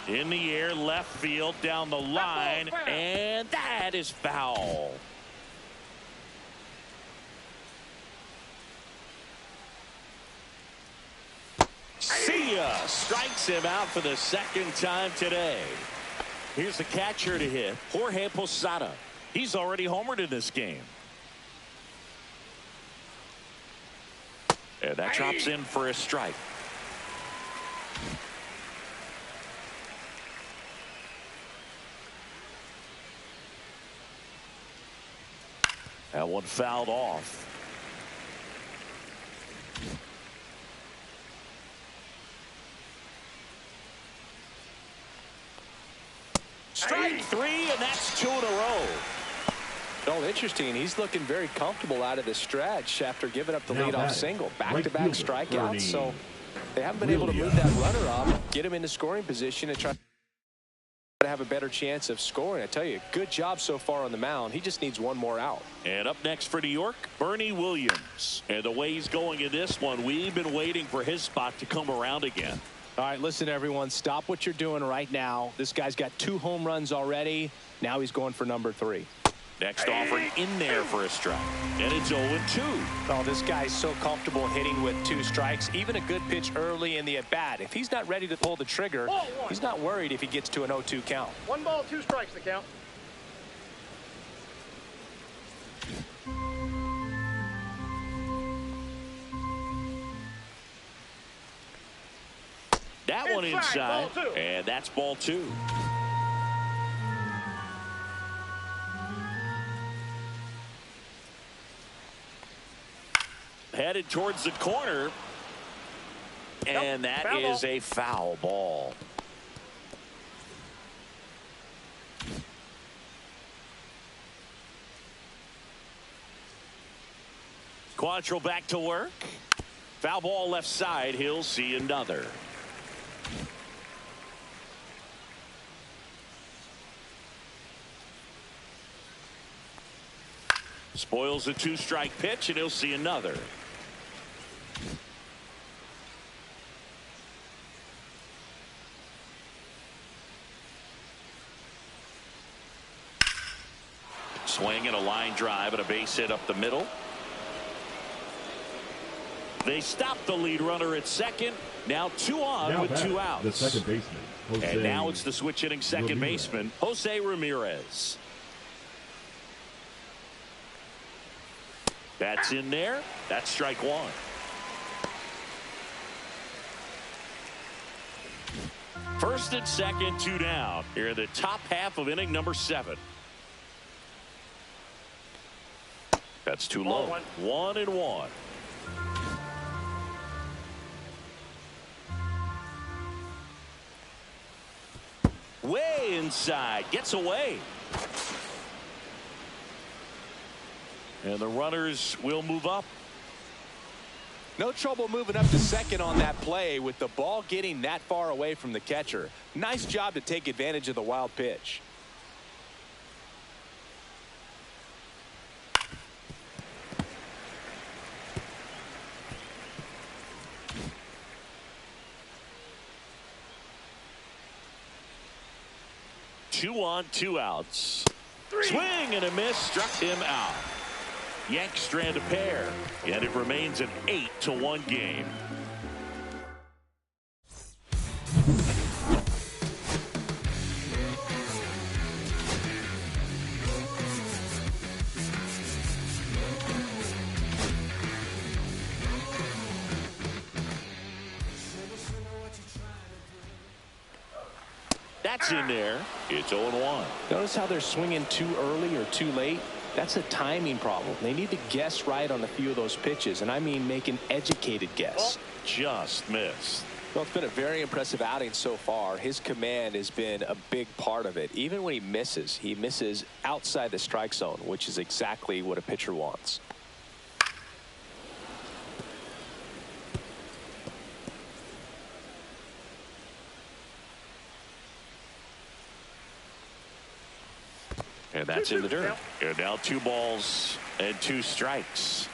In the air, left field, down the line, and that is foul. See ya. Strikes him out for the second time today. Here's the catcher to hit, Jorge Posada. He's already homered in this game. And that drops in for a strike. That one fouled off. Strike three, and that's 2 in a row. Oh, interesting. He's looking very comfortable out of the stretch after giving up the leadoff single. Back-to-back strikeouts. So they haven't been able to move that runner up, get him into scoring position, and try to have a better chance of scoring. I tell you, good job so far on the mound. He just needs one more out. And up next for New York, Bernie Williams. And the way he's going in this one, we've been waiting for his spot to come around again. All right, listen, everyone. Stop what you're doing right now. This guy's got 2 home runs already. Now he's going for number 3. Next offering in there for a strike. And it's 0-2. Oh, this guy's so comfortable hitting with 2 strikes. Even a good pitch early in the at-bat. If he's not ready to pull the trigger, he's not worried if he gets to an 0-2 count. 1 ball, 2 strikes the count. That one inside, ball 2. and that's ball 2. Headed towards the corner, and that is a foul ball. Quantrill back to work. Foul ball left side. He'll see another. Spoils a 2-strike pitch, and he'll see another. Swing and a line drive and a base hit up the middle. They stop the lead runner at second. Now 2 on with 2 outs. The second baseman. Jose and now it's the switch hitting second baseman, Jose Ramirez. That's in there. That's strike 1. First and second, 2 down. Here in the top half of inning number 7. That's too low. 1-1. Way inside. Gets away. And the runners will move up. No trouble moving up to second on that play with the ball getting that far away from the catcher. Nice job to take advantage of the wild pitch. Two on, 2 outs. Swing and a miss, struck him out. Yanks strand a pair, and it remains an 8-1 game. That's in there. It's 0-1. Notice how they're swinging too early or too late. That's a timing problem. They need to guess right on a few of those pitches, and I mean make an educated guess. Just missed. Well, it's been a very impressive outing so far. His command has been a big part of it. Even when he misses outside the strike zone, which is exactly what a pitcher wants. And that's in the dirt. And now 2 balls and 2 strikes.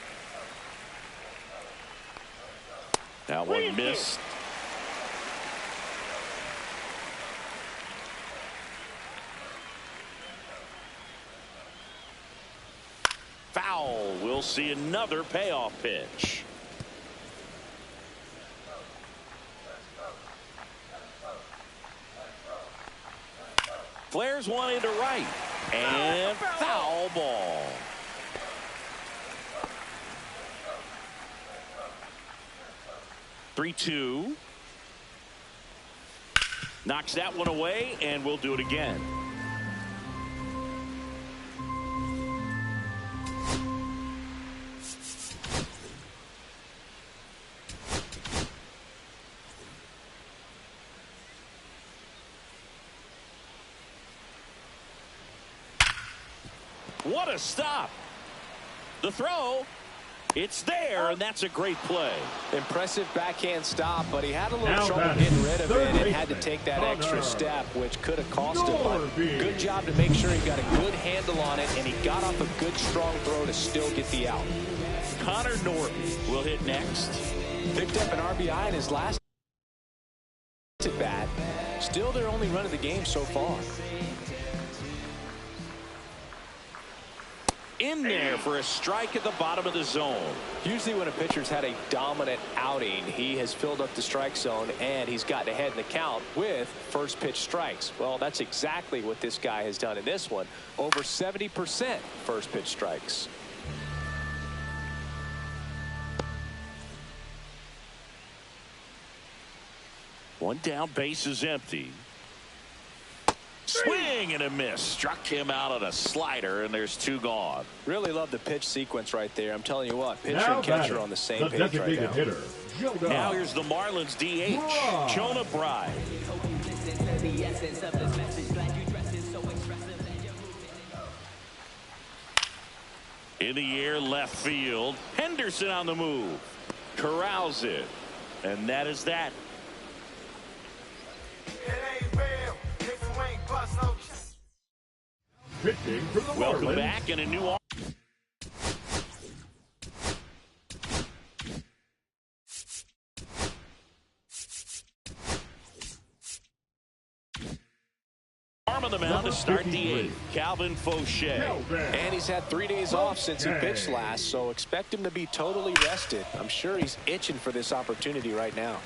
That one missed. Foul. We'll see another payoff pitch. Flares one into right. And foul ball. Three-two. Knocks that one away, and we'll do it again. What a stop. The throw. It's there, and that's a great play. Impressive backhand stop, but he had a little trouble getting rid of it and had to take that extra step, which could have cost him. But good job to make sure he got a good handle on it, and he got off a good, strong throw to still get the out. Connor Norton will hit next. Picked up an RBI in his last at bat. Still their only run of the game so far. In there for a strike at the bottom of the zone. Usually when a pitcher's had a dominant outing, he has filled up the strike zone and he's gotten ahead in the count with first pitch strikes. Well, that's exactly what this guy has done in this one. Over 70% first pitch strikes. One down, base is empty. Swing and a miss. Struck him out on a slider, and there's 2 gone. Really love the pitch sequence right there. I'm telling you what, pitcher and catcher on the same page right now. Hitter, now here's the Marlins DH, Jonah Bride. In the air, left field. Henderson on the move. Corrals it. And that is that. Pitching from the Welcome Marlins. back in a new arm on the mound to start the 8th, Calvin Fauché. And he's had 3 days off since he pitched last, so expect him to be totally rested. I'm sure he's itching for this opportunity right now.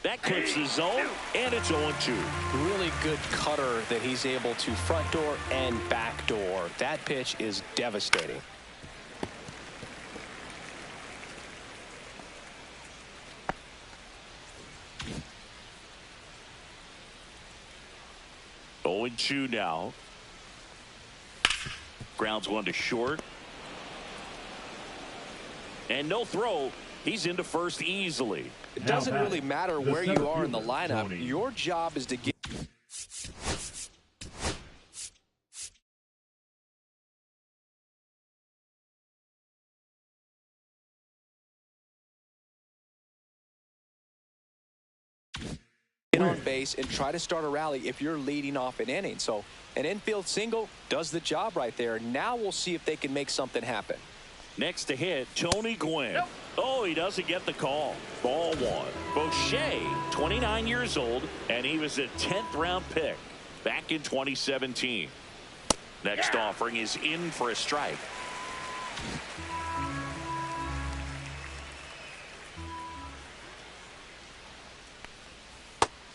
That clips the zone, and it's 0-2. Really good cutter that he's able to front door and back door. That pitch is devastating. Oh, 0-2 now. Grounds one to short. And no throw. He's into first easily. It doesn't really matter where you are in the lineup. Your job is to get on base and try to start a rally if you're leading off an inning. So an infield single does the job right there. Now we'll see if they can make something happen. Next to hit, Tony Gwynn. Nope. Oh, he doesn't get the call. Ball 1. Fauché, 29 years old, and he was a 10th round pick back in 2017. Next offering is in for a strike.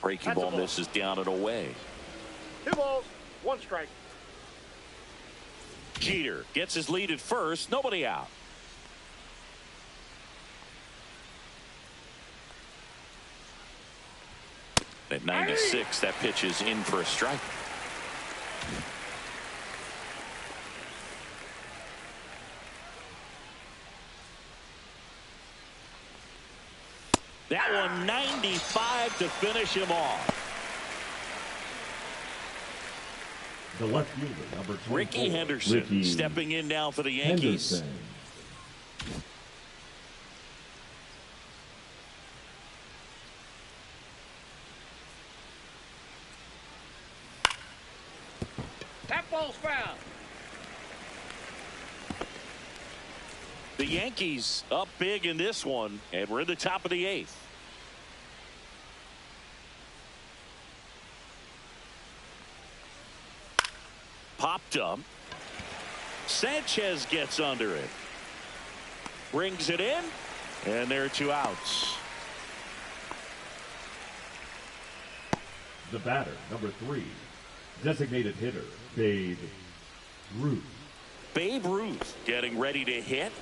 Breaking ball misses down and away. 2 balls, 1 strike. Jeter gets his lead at first. Nobody out. At 96, that pitch is in for a strike. That one 95 to finish him off. The left fielder, number 24, Ricky Henderson stepping in now for the Yankees. Henderson. ball's foul. The Yankees up big in this one, and we're in the top of the 8th. Popped up. Sanchez gets under it. Brings it in, and there are 2 outs. The batter, number 3, designated hitter, Babe Ruth. Babe Ruth getting ready to hit.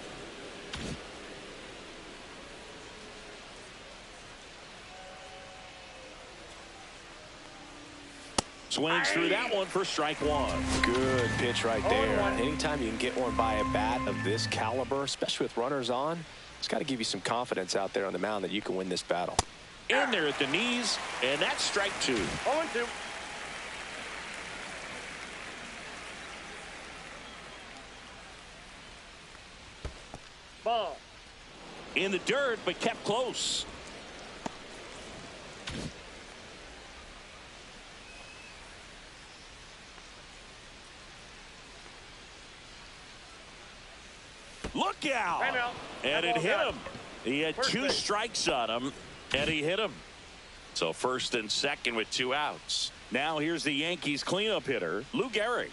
Swings through that one for strike 1. Good pitch right there. Anytime you can get one by a bat of this caliber, especially with runners on, it's got to give you some confidence out there on the mound that you can win this battle. In there at the knees, and that's strike 2. 0-2. Ball. In the dirt, but kept close. Look out! And it hit him. He had 2 strikes on him, and he hit him. So first and second with 2 outs. Now here's the Yankees cleanup hitter, Lou Gehrig.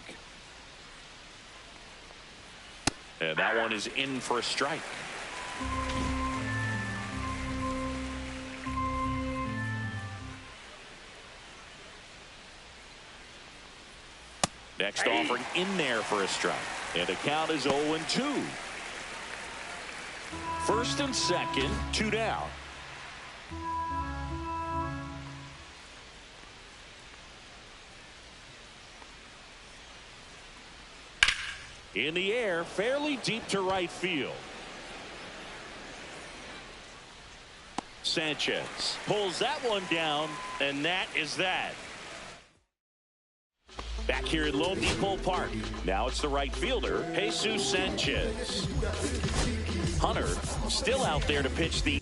And that one is in for a strike. Next offering in there for a strike. And the count is 0-2. First and second, 2 down. In the air, fairly deep to right field. Sanchez pulls that one down, and that is that. Back here at Lone Depot Park. Now it's the right fielder, Jesus Sanchez. Hunter still out there to pitch the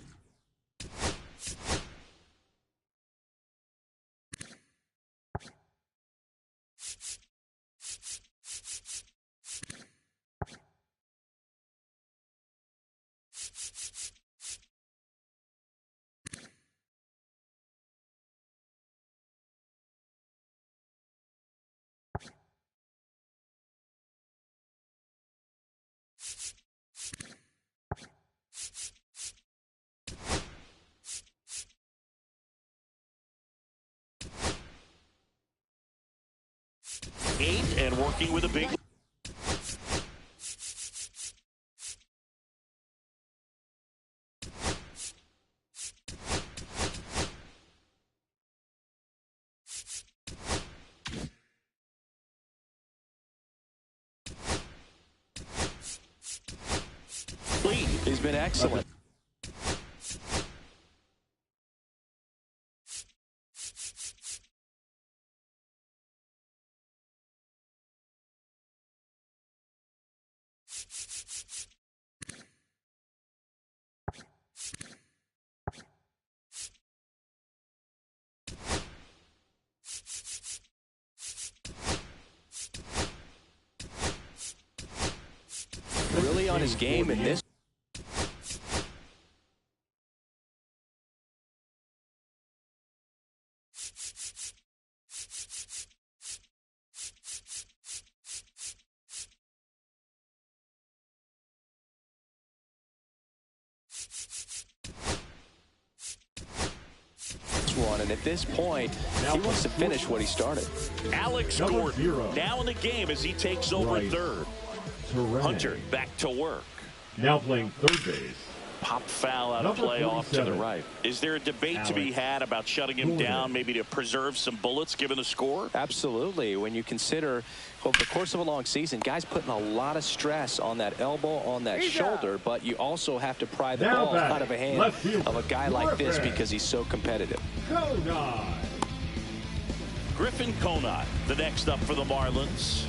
eight and working with a big. He's been excellent. Really on his game in this. One, and at this point, he wants to finish what he started. Alex Gordon now in the game as he takes over third. Hunter back to work. Now playing third base. Pop foul out of play off to the right. Is there a debate to be had about shutting him down, maybe to preserve some bullets given the score? Absolutely. When you consider over the course of a long season, guys putting a lot of stress on that elbow, on that shoulder, but you also have to pry the ball out of a hand of a guy like this because he's so competitive. Griffin Conant, the next up for the Marlins.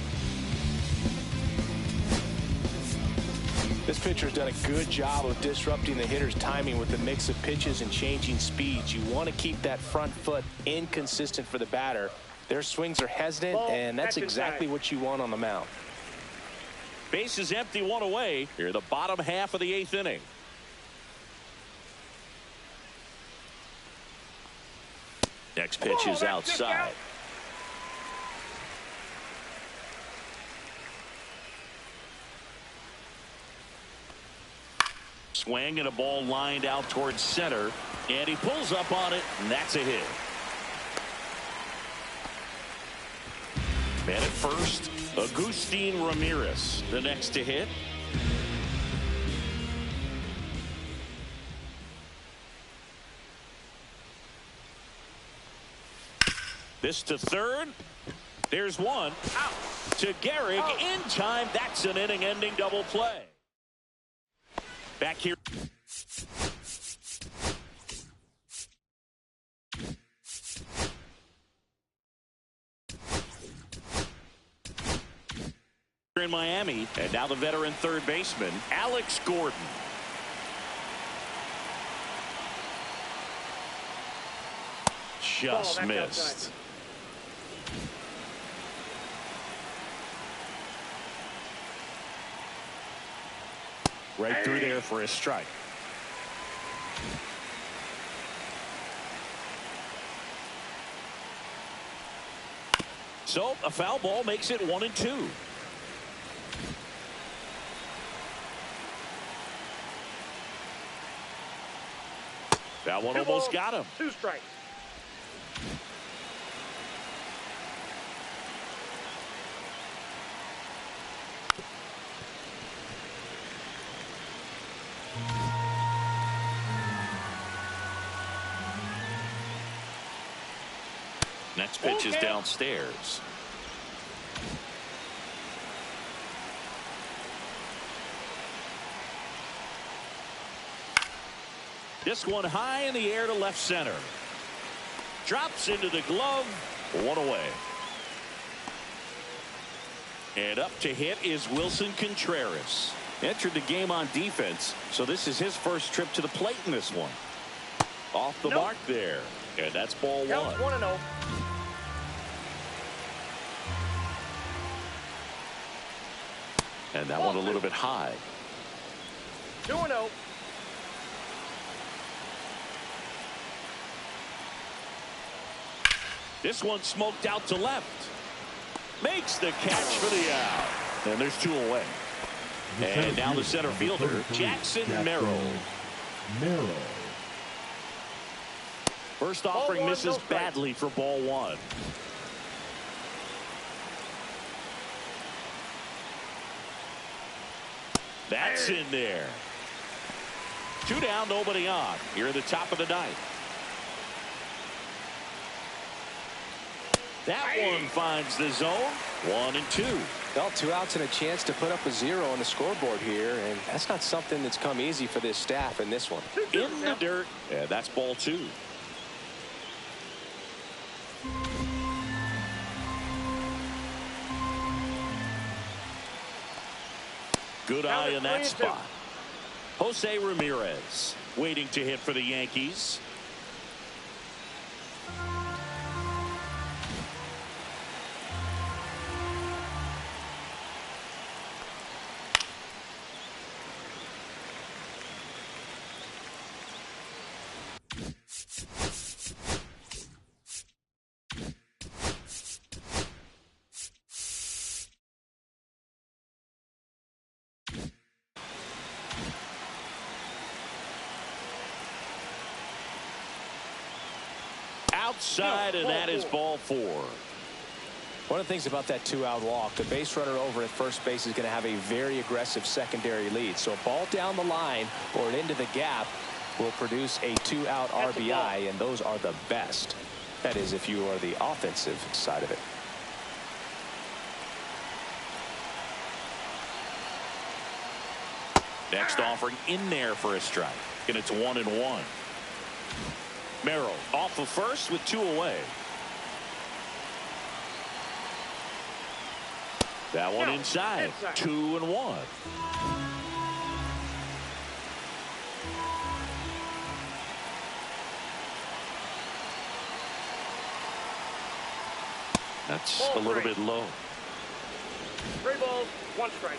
This pitcher's done a good job of disrupting the hitter's timing with the mix of pitches and changing speeds. You want to keep that front foot inconsistent for the batter Their swings are hesitant, and that's exactly what you want on the mound. Base is empty, one away. Here, the bottom half of the 8th inning. Next pitch is outside. Swing and a ball lined out towards center, and he pulls up on it, and that's a hit. Man at first, Agustin Ramirez, the next to hit. This to third. There's one. Out. To Gehrig in time. That's an inning-ending double play. Back here. In Miami, and now the veteran third baseman, Alex Gordon. Just missed. Right through there for a strike. So a foul ball makes it 1-2. That one almost got him. 2 strikes. Next pitch is downstairs. This one high in the air to left center. Drops into the glove. 1 away. And up to hit is Wilson Contreras. Entered the game on defense, so this is his first trip to the plate in this one. Off the mark there. And that's ball 1. 1-0. And that one a little bit high. 2-0. This one smoked out to left. Makes the catch for the out. And there's 2 away. And now the center fielder, Jackson Merrill. First offering misses badly for ball 1. That's in there. 2 down, nobody on. Here at the top of the 9th. That one finds the zone. 1-2. Well, 2 outs and a chance to put up a 0 on the scoreboard here, and that's not something that's come easy for this staff in this one. In the dirt. And that's ball 2. Good eye in that spot. Jose Ramirez waiting to hit for the Yankees. Outside, and that is ball 4. One of the things about that 2-out walk, the base runner over at first base is going to have a very aggressive secondary lead. So a ball down the line or into the gap will produce a 2-out RBI, and those are the best. That is, if you are the offensive side of it. Next offering in there for a strike, and it's 1-1. Merrill off of first with 2 away. That one inside. 2-1. That's Ball a little three. bit low. 3 balls, 1 strike.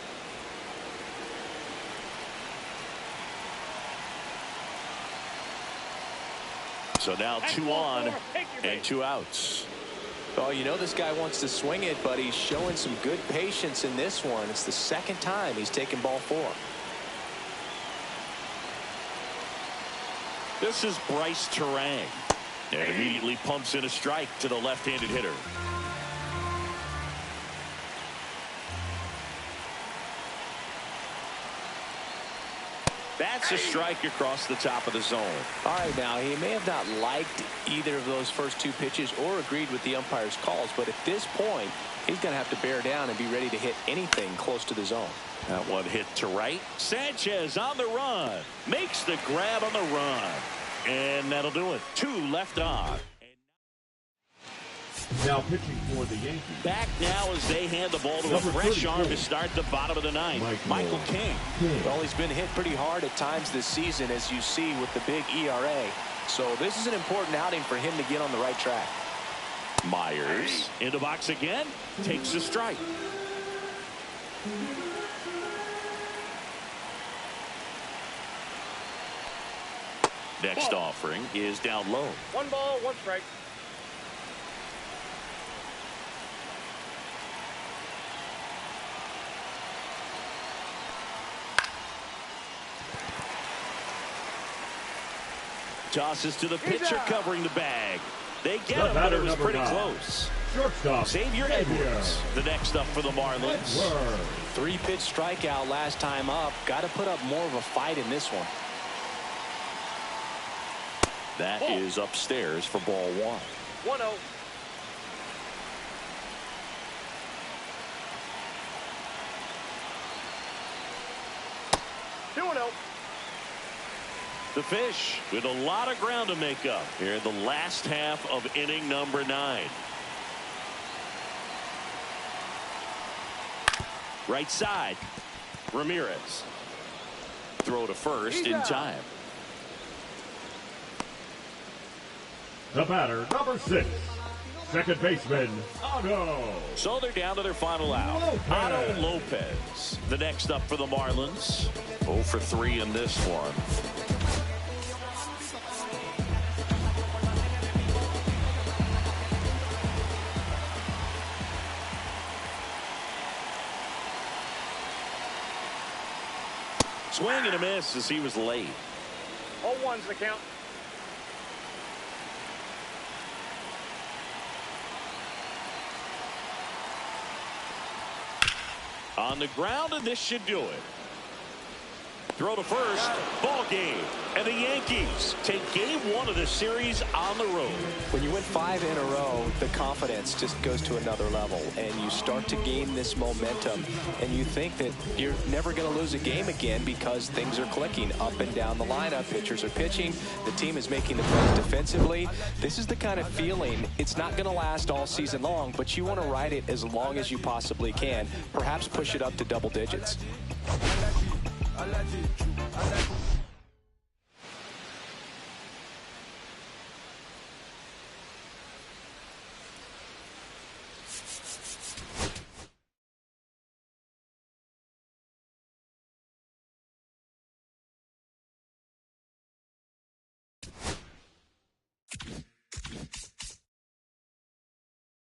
So now 2 on and 2 outs. Oh, you know this guy wants to swing it, but he's showing some good patience in this one. It's the second time he's taken ball 4. This is Bryce Terang. And immediately pumps in a strike to the left-handed hitter. That's a strike across the top of the zone. All right, now he may have not liked either of those first 2 pitches or agreed with the umpire's calls, but at this point he's going to have to bear down and be ready to hit anything close to the zone. That one hit to right. Sanchez on the run. Makes the grab on the run. And that'll do it. 2 left on. Now pitching for the Yankees. Back now as they hand the ball to a fresh arm to start the bottom of the 9th. Michael King. Well, he's been hit pretty hard at times this season, as you see with the big ERA. So this is an important outing for him to get on the right track. Myers in the box again. Takes a strike. Next offering is down low. 1 ball, 1 strike. Tosses to the pitcher covering the bag. They get him, but it was pretty close. Shortstop Xavier Edwards, the next up for the Marlins. 3-pitch strikeout last time up. Got to put up more of a fight in this one. That is upstairs for ball 1. 1-0. The Fish with a lot of ground to make up here in the last half of inning number 9. Right side. Ramirez. Throw to first in time. The batter, number 6. Second baseman, Otto. So they're down to their final out. Otto Lopez, the next up for the Marlins. 0 for 3 in this one. Swing and a miss as he was late. 0-1's the count. On the ground, and this should do it. Throw to first. Ball game. And the Yankees take game 1 of the series on the road. When you win 5 in a row, the confidence just goes to another level, and you start to gain this momentum, and you think that you're never going to lose a game again because things are clicking up and down the lineup. Pitchers are pitching. The team is making the plays defensively. This is the kind of feeling, it's not going to last all season long, but you want to ride it as long as you possibly can. Perhaps push it up to double digits.